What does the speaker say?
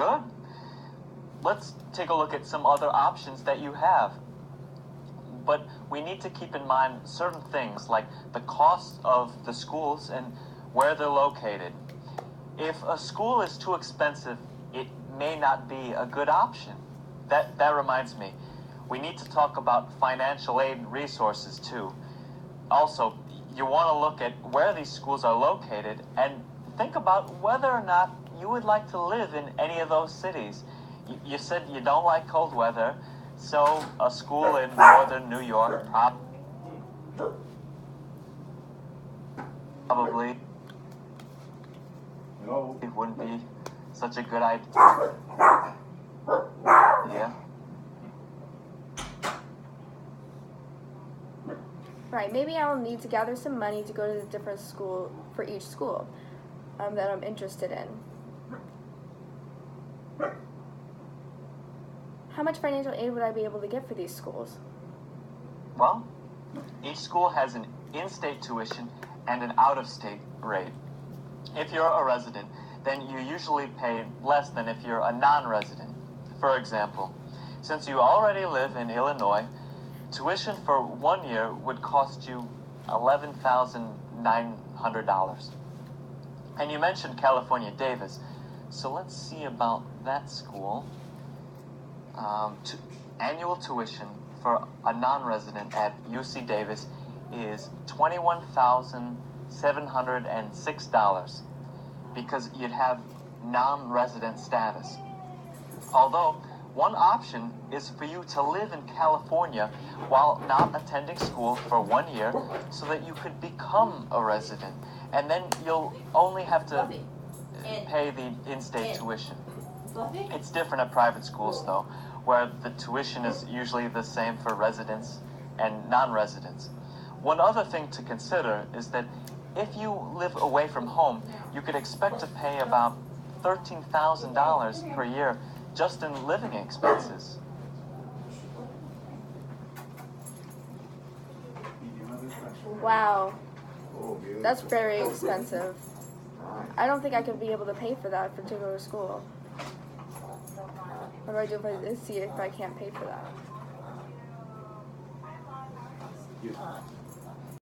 Good. Let's take a look at some other options that you have. But we need to keep in mind certain things like the cost of the schools and where they're located. If a school is too expensive, it may not be a good option. That reminds me, we need to talk about financial aid and resources too. Also, you want to look at where these schools are located and think about whether or not you would like to live in any of those cities. You said you don't like cold weather, so a school in northern New York probably it wouldn't be such a good idea. Yeah. Right, maybe I'll need to gather some money to go to the different school for each school that I'm interested in. How much financial aid would I be able to get for these schools? Well, each school has an in-state tuition and an out-of-state rate. If you're a resident, then you usually pay less than if you're a non-resident. For example, since you already live in Illinois, tuition for 1 year would cost you $11,900. And you mentioned California Davis, so let's see about that school. Annual tuition for a non-resident at UC Davis is $21,706 because you'd have non-resident status. Although, one option is for you to live in California while not attending school for 1 year so that you could become a resident. And then you'll only have to pay the in-state tuition. It's different at private schools, though, where the tuition is usually the same for residents and non-residents. One other thing to consider is that if you live away from home, you could expect to pay about $13,000 per year just in living expenses. Wow, that's very expensive. I don't think I could be able to pay for that for to go to school. What do I do see if I can't pay for that?